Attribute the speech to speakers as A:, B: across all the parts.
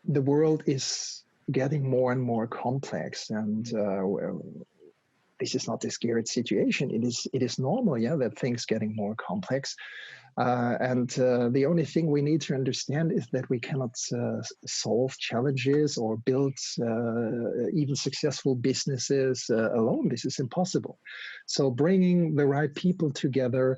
A: the world is getting more and more complex, and this is not a scary situation. It is normal, that things getting more complex. And the only thing we need to understand is that we cannot solve challenges or build even successful businesses alone. This is impossible. So bringing the right people together,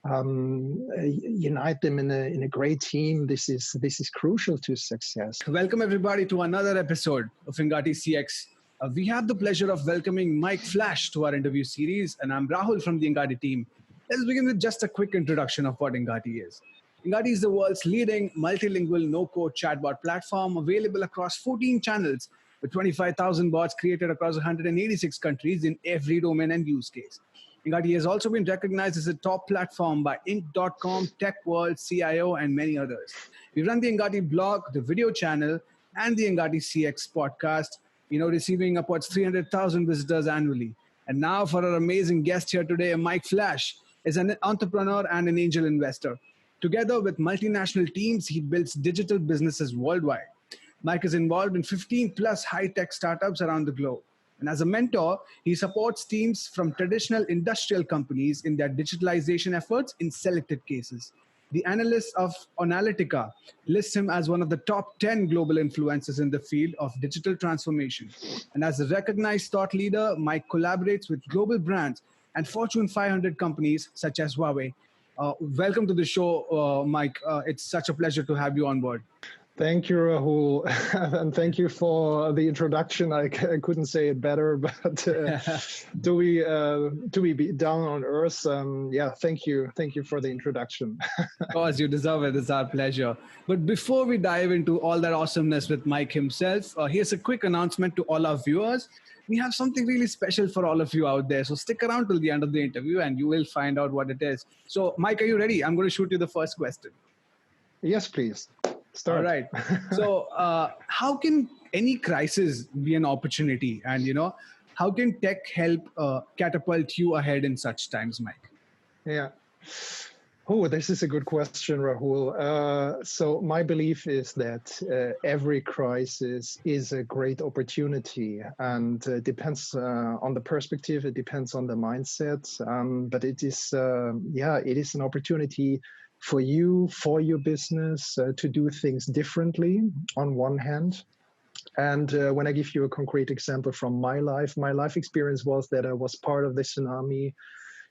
A: unite them in a great team. This is crucial to success.
B: Welcome everybody to another episode of Engati CX. We have the pleasure of welcoming Mike Flache to our interview series, and I'm Rahul from the Engati team. Let's begin with just a quick introduction of what Engati is. Engati is the world's leading multilingual no-code chatbot platform, available across 14 channels with 25,000 bots created across 186 countries in every domain and use case. Engati has also been recognized as a top platform by Inc.com, TechWorld, CIO, and many others. We run the Engati blog, the video channel, and the Engati CX podcast, receiving upwards 300,000 visitors annually. And now for our amazing guest here today, Mike Flache is an entrepreneur and an angel investor. Together with multinational teams, he builds digital businesses worldwide. Mike is involved in 15 plus high-tech startups around the globe. And as a mentor, he supports teams from traditional industrial companies in their digitalization efforts in selected cases. The analyst of Analytica lists him as one of the top 10 global influencers in the field of digital transformation. And as a recognized thought leader, Mike collaborates with global brands and Fortune 500 companies such as Huawei. Welcome to the show, Mike. It's such a pleasure to have you on board.
A: Thank you, Rahul, and thank you for the introduction. I couldn't say it better, but do we be down on earth? Thank you for the introduction.
B: Of course, you deserve it. It's our pleasure. But before we dive into all that awesomeness with Mike himself, here's a quick announcement to all our viewers. We have something really special for all of you out there. So stick around till the end of the interview and you will find out what it is. So, Mike, are you ready? I'm going to shoot you the first question.
A: Yes, please. Start.
B: All right. So how can any crisis be an opportunity? And, how can tech help catapult you ahead in such times, Mike?
A: Yeah. Oh, this is a good question, Rahul. So my belief is that every crisis is a great opportunity, and it depends on the perspective. It depends on the mindset. But it is an opportunity for you, for your business, to do things differently on one hand. And when I give you a concrete example from my life experience was that I was part of the tsunami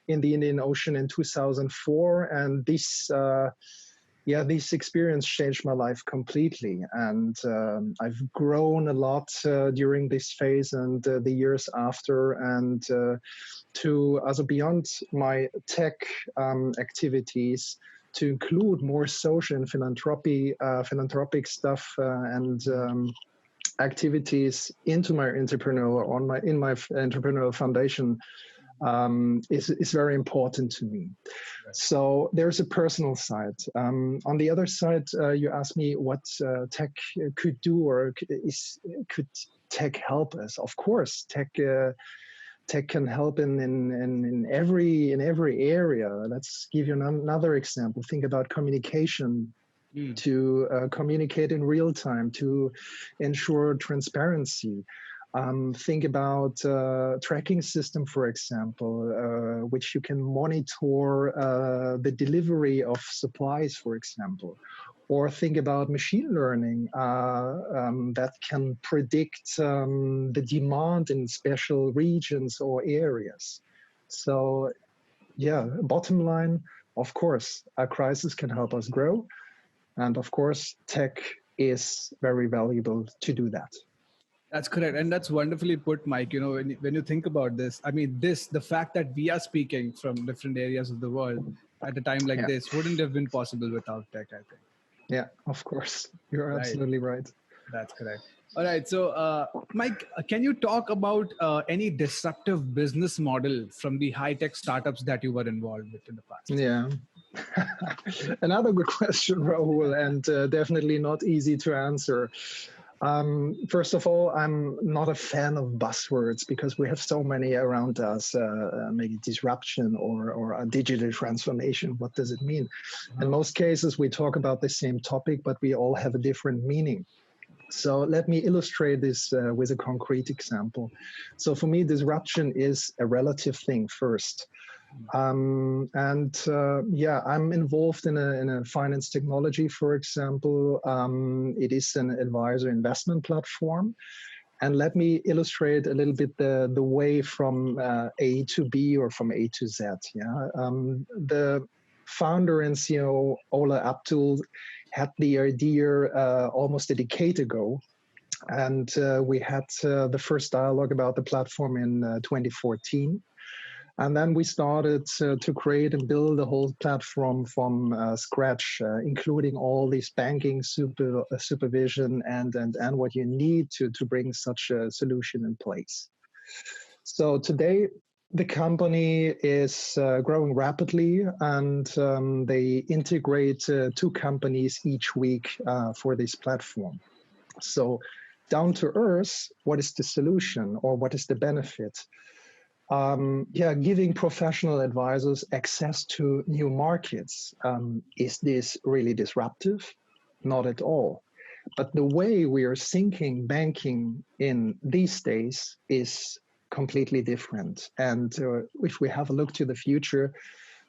A: in the Indian Ocean in 2004. And this experience changed my life completely. And I've grown a lot during this phase and the years after. And also beyond my tech activities, to include more social and philanthropic stuff and activities into my entrepreneurial foundation is very important to me. So there's a personal side. On the other side, you asked me what tech could do, or could tech help us? Of course, tech can help in every area. Let's give you another example. Think about communication, to communicate in real time, to ensure transparency. Think about tracking system, for example, which you can monitor the delivery of supplies, for example. Or think about machine learning that can predict the demand in special regions or areas. So, bottom line, of course, a crisis can help us grow. And of course, tech is very valuable to do that.
B: That's correct. And that's wonderfully put, Mike. When you think about this, the fact that we are speaking from different areas of the world at a time like this wouldn't have been possible without tech, I think.
A: Yeah, of course. You're absolutely right.
B: That's correct. All right. So, Mike, can you talk about any disruptive business model from the high-tech startups that you were involved with in the past?
A: Yeah. Another good question, Rahul, and definitely not easy to answer. First of all, I'm not a fan of buzzwords because we have so many around us, maybe disruption or a digital transformation. What does it mean? In most cases, we talk about the same topic, but we all have a different meaning. So let me illustrate this with a concrete example. So for me, disruption is a relative thing first. Yeah, I'm involved in a finance technology, for example. It is an advisor investment platform. And let me illustrate a little bit the way from A to B or from A to Z. Yeah, the founder and CEO Ola Abdul had the idea almost a decade ago, and we had the first dialogue about the platform in 2014. And then we started to create and build a whole platform from scratch, including all these banking supervision and what you need to bring such a solution in place. So today, the company is growing rapidly, and they integrate 2 companies each week for this platform. So down to earth, what is the solution or what is the benefit? Yeah, giving professional advisors access to new markets. Is this really disruptive? Not at all. But the way we are thinking banking in these days is completely different. And if we have a look to the future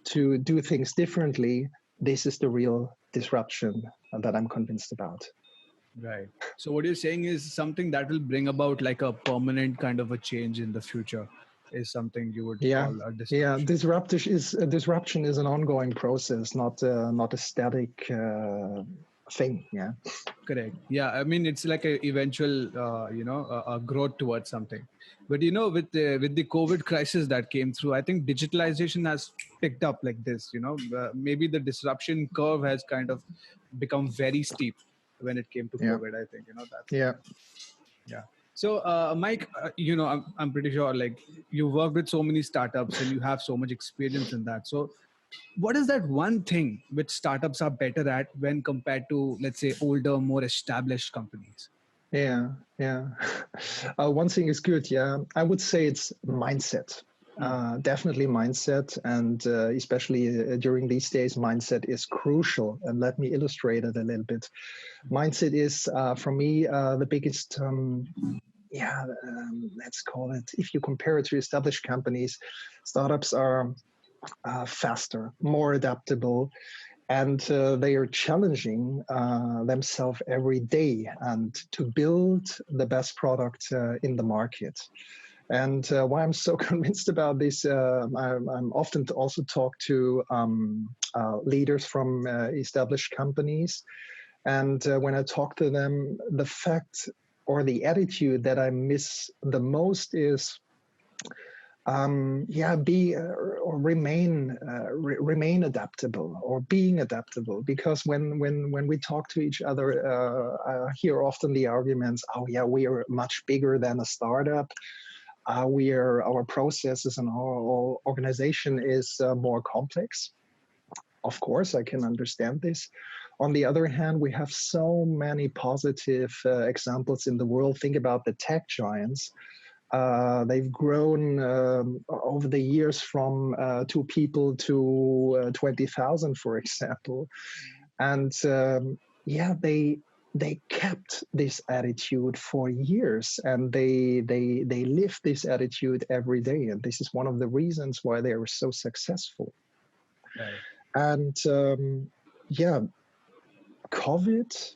A: to do things differently, this is the real disruption that I'm convinced about.
B: Right. So what you're saying is something that will bring about like a permanent kind of a change in the future is something you would
A: Yeah,
B: call a
A: yeah.
B: disruption.
A: Disruption is an ongoing process, not a static thing. Yeah.
B: Correct. Yeah. I mean, it's like a eventual, a growth towards something. But with the COVID crisis that came through, I think digitalization has picked up like this. Maybe the disruption curve has kind of become very steep when it came to
A: Yeah.
B: COVID. I think that's.
A: Yeah.
B: Yeah. So, Mike, I'm pretty sure like you work with so many startups and you have so much experience in that. So, what is that one thing which startups are better at when compared to, let's say, older, more established companies?
A: Yeah. Yeah. One thing is good. Yeah. I would say it's mindset. Definitely mindset. And especially during these days, mindset is crucial. And let me illustrate it a little bit. Mindset is, for me, the biggest, let's call it, if you compare it to established companies, startups are faster, more adaptable, and they are challenging themselves every day and to build the best product in the market. And why I'm so convinced about this, I'm often also talk to leaders from established companies. And when I talk to them, the fact or the attitude that I miss the most is be or remain adaptable or being adaptable. Because when we talk to each other, I hear often the arguments, "Oh yeah, we are much bigger than a startup. Our processes and our organization is more complex." Of course, I can understand this. On the other hand, we have so many positive examples in the world. Think about the tech giants. They've grown over the years from 2 people to 20,000, for example. And they kept this attitude for years, and they live this attitude every day. And this is one of the reasons why they are so successful.
B: Right.
A: And COVID,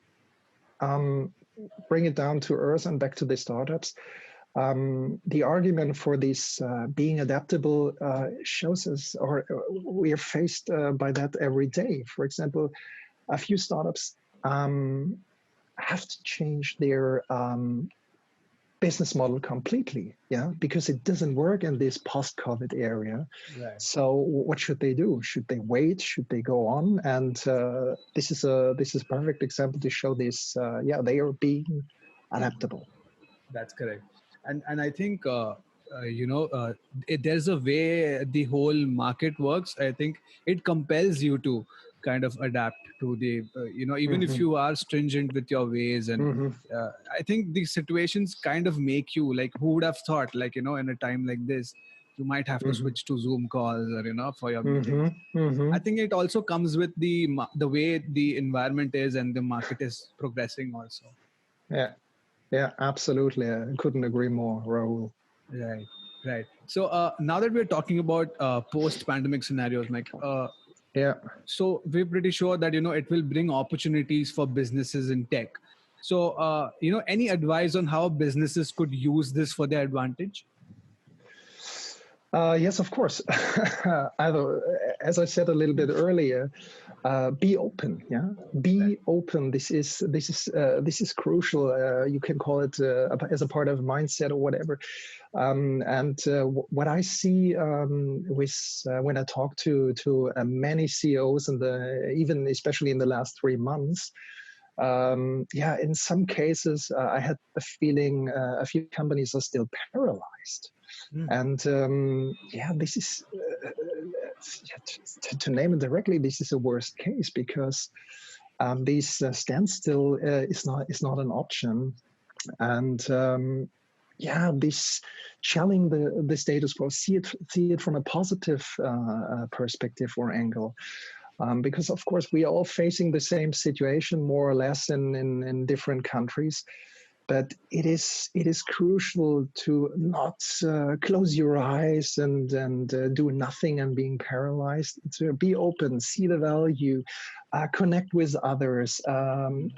A: bring it down to earth and back to the startups. The argument for this being adaptable shows us, or we are faced by that every day. For example, a few startups have to change their business model completely, because it doesn't work in this post-COVID area.
B: Right.
A: So what should they do? Should they wait? Should they go on? And this is a perfect example to show this. They are being adaptable.
B: That's correct. And I think there's a way the whole market works. I think it compels you to kind of adapt to the even if you are stringent with your ways, and I think the situations kind of make you like, who would have thought, like, in a time like this you might have to switch to Zoom calls or for your meetings. I think it also comes with the way the environment is and the market is progressing also.
A: Yeah. Yeah, absolutely. I couldn't agree more, Rahul.
B: Right, right. So now that we're talking about post-pandemic scenarios, Mike,
A: Yeah.
B: so we're pretty sure that it will bring opportunities for businesses in tech. So any advice on how businesses could use this for their advantage?
A: Yes, of course. As I said a little bit earlier, be open. Yeah,
B: Right.
A: be open. This is crucial. You can call it as a part of mindset or whatever. What I see with when I talk to many CEOs and even especially in the last 3 months. Yeah, in some cases, I had the feeling a few companies are still paralyzed.
B: Mm.
A: And yeah, this is, to name it directly, this is a worst case because this standstill is not an option. And yeah, this challenging the status quo, see it from a positive perspective or angle. Because of course we are all facing the same situation more or less in different countries, but it is crucial to not close your eyes and do nothing and being paralyzed. To be open, see the value, connect with others,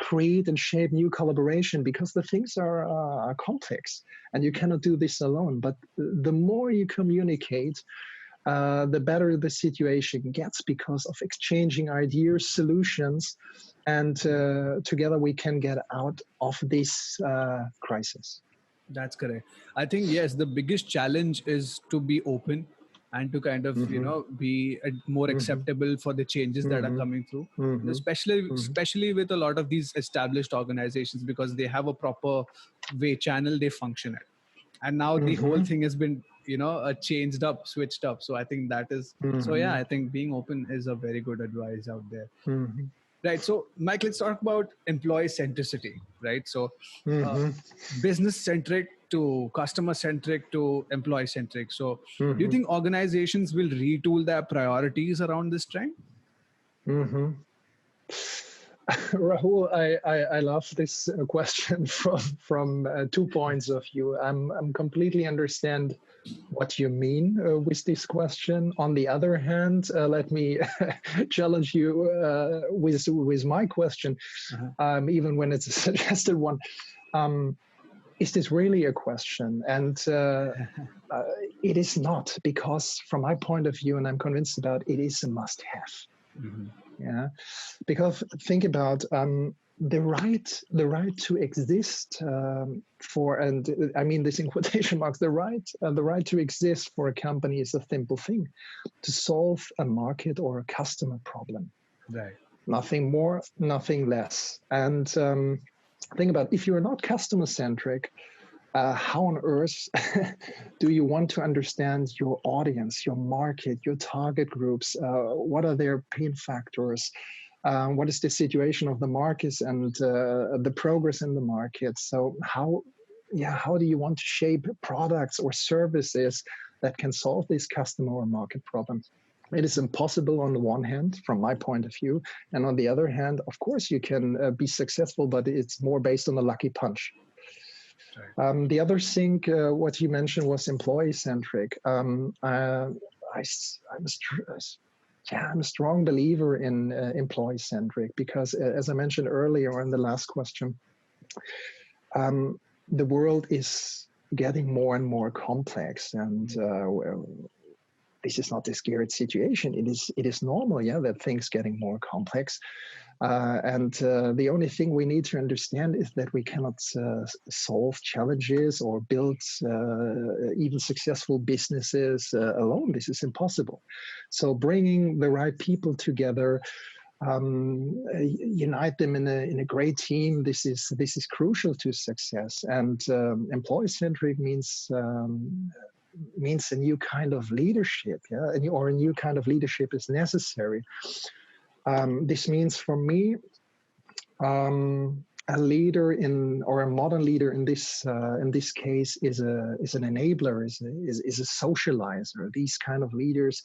A: create and shape new collaboration, because the things are complex and you cannot do this alone. But the more you communicate, the better the situation gets because of exchanging ideas, solutions, and together we can get out of this crisis.
B: That's correct. I think yes, the biggest challenge is to be open and to kind of
A: Mm-hmm.
B: be more
A: Mm-hmm.
B: acceptable for the changes that are
A: Mm-hmm.
B: coming through.
A: Mm-hmm.
B: Especially with a lot of these established organizations, because they have a proper way channel they function at, and now the whole
A: Mm-hmm.
B: thing has been changed up, switched up. So I think that is so. Yeah,
A: Mm-hmm.
B: I think being open is a very good advice out there.
A: Mm-hmm.
B: Right. So, Mike, let's talk about employee centricity. Right. So, uh,
A: Mm-hmm.
B: business centric to customer centric to employee centric. So, do you
A: Mm-hmm.
B: think organizations will retool their priorities around this trend?
A: Mm-hmm. Rahul, I love this question from 2 points of view. I'm completely understand what you mean with this question. On the other hand, let me challenge you with my question,
B: Uh-huh.
A: even when it's a suggested one. Um, is this really a question? And it is not, because from my point of view, and I'm convinced about it, is a must-have.
B: Mm-hmm.
A: Yeah, because think about the right to exist for, and I mean this in quotation marks, the right to exist for a company is a simple thing: to solve a market or a customer problem.
B: Right.
A: Nothing more, nothing less. And think about, if you're not customer centric, how on earth do you want to understand your audience, your market, your target groups? What are their pain factors? What is the situation of the markets and the progress in the market? So how do you want to shape products or services that can solve this customer or market problem? It is impossible on the one hand, from my point of view, and on the other hand, of course, you can be successful, but it's more based on a lucky punch.
B: Right.
A: The other thing, what you mentioned was employee centric. I'm a strong believer in employee centric because, as I mentioned earlier in the last question, the world is getting more and more complex, and this is not a scary situation. It is normal, yeah, that things getting more complex. And the only thing we need to understand is that we cannot solve challenges or build even successful businesses alone. This is impossible. So bringing the right people together, unite them in a great team. This is crucial to success. And employee-centric means a new kind of leadership, yeah, or a new kind of leadership is necessary. This means for me, a leader or a modern leader in this case is an enabler, is a socializer. These kind of leaders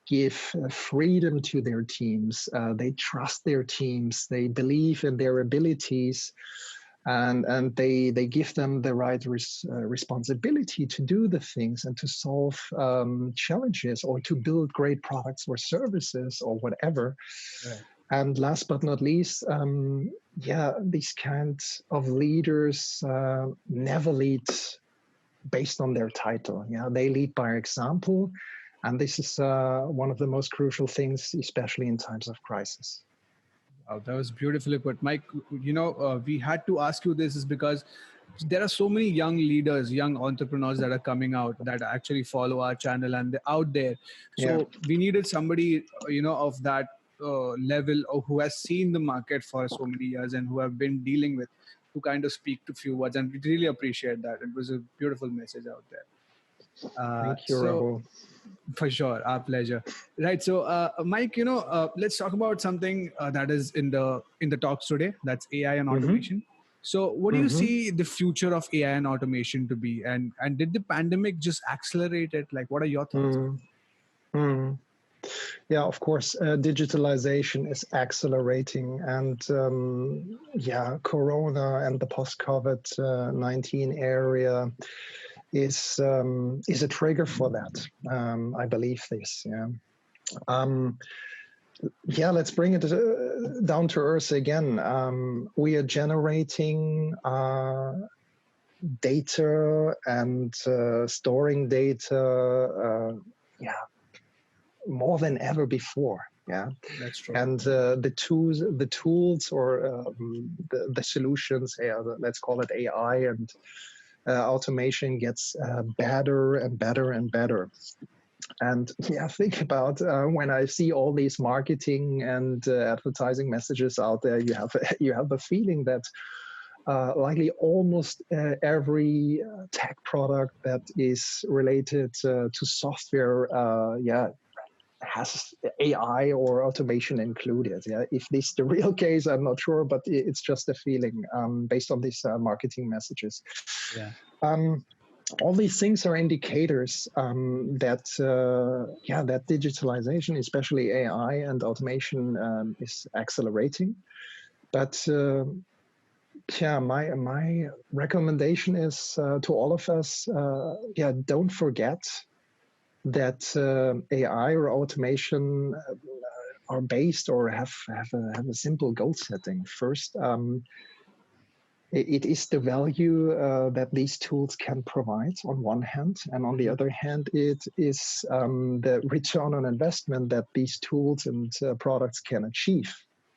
A: give freedom to their teams. They trust their teams. They believe in their abilities. and they give them the right responsibility to do the things and to solve challenges or to build great products or services or whatever.
B: Right.
A: And last but not least, these kinds of leaders never lead based on their title. Yeah, they lead by example, and this is one of the most crucial things, especially in times of crisis.
B: Wow, that was beautifully put, Mike. We had to ask you this is because there are so many young leaders, young entrepreneurs that are coming out that actually follow our channel and they're out there. So we needed somebody, of that level or who has seen the market for so many years and who have been dealing with to kind of speak to few words. And we really appreciate that. It was a beautiful message out there.
A: Thank you, Rahul.
B: For sure, our pleasure. Right. So, Mike, let's talk about something that is in the talks today. That's AI and automation. So, what do you see the future of AI and automation to be? And did the pandemic just accelerate it? Like, what are your thoughts?
A: Yeah, of course, digitalization is accelerating, and Corona and the post-COVID-19 area is a trigger for that. I believe this. Let's bring it down to earth again. We are generating data and storing data. More than ever before. Yeah,
B: that's true.
A: And the tools or the solutions, let's call it AI and automation, gets better and better and better. And think about when I see all these marketing and advertising messages out there, you have a feeling that likely almost every tech product that is related to software, has AI or automation included. Yeah, if this is the real case, I'm not sure, but it's just a feeling based on these marketing messages.
B: Yeah.
A: All these things are indicators that digitalization, especially AI and automation, is accelerating. But my recommendation is to all of us, don't forget that AI or automation are based or have a simple goal setting. First, it is the value that these tools can provide on one hand, and on the other hand, it is the return on investment that these tools and products can achieve.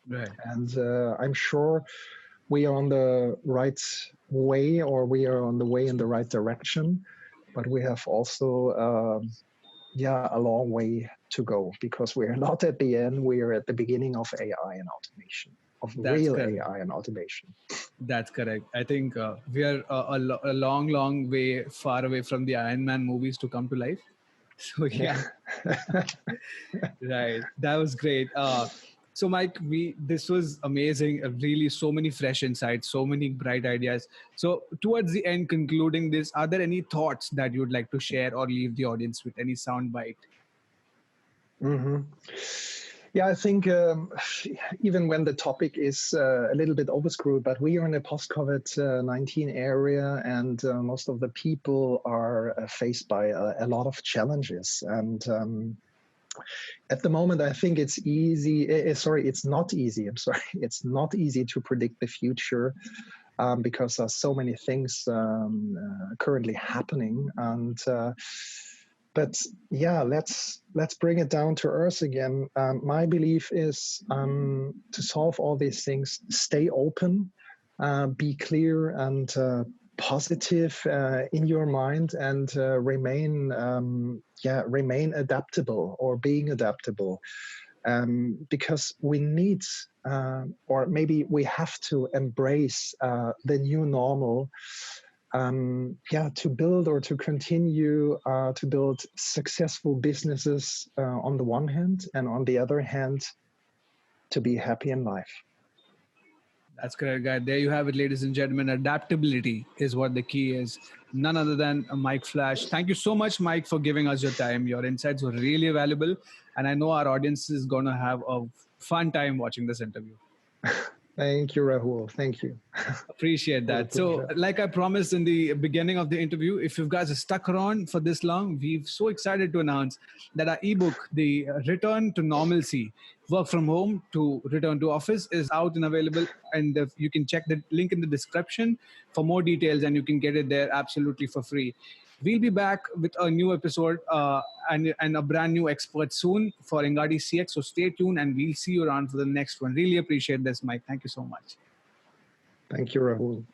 B: Right.
A: And I'm sure we are on the right way, or we are on the way in the right direction, but we have also a long way to go, because we are not at the end. We are at the beginning of AI and automation, of real AI and automation.
B: That's correct. I think we are a long way far away from the Iron Man movies to come to life. So right. That was great. So Mike, this was amazing. Really, so many fresh insights, so many bright ideas. So towards the end, concluding this, are there any thoughts that you'd like to share or leave the audience with? Any sound bite?
A: Yeah, I think even when the topic is a little bit overscrewed, but we are in a post-COVID-19 area, and most of the people are faced by a lot of challenges. And at the moment, I think it's not easy. I'm sorry, it's not easy to predict the future because there's so many things currently happening. And but let's bring it down to earth again. My belief is to solve all these things, stay open, be clear and positive in your mind, and remain adaptable, or being adaptable, because we need, or maybe we have to embrace the new normal. To build or to continue to build successful businesses on the one hand, and on the other hand, to be happy in life.
B: That's correct, guys. There you have it, ladies and gentlemen. Adaptability is what the key is. None other than Mike Flache. Thank you so much, Mike, for giving us your time. Your insights were really valuable. And I know our audience is going to have a fun time watching this interview.
A: Thank you, Rahul. Thank you.
B: Appreciate that. So, like I promised in the beginning of the interview, if you guys are stuck around for this long, we're so excited to announce that our ebook, The Return to Normalcy, Work from Home to Return to Office, is out and available. And you can check the link in the description for more details, and you can get it there absolutely for free. We'll be back with a new episode and a brand new expert soon for Engati CX. So stay tuned, and we'll see you around for the next one. Really appreciate this, Mike. Thank you so much.
A: Thank you, Rahul.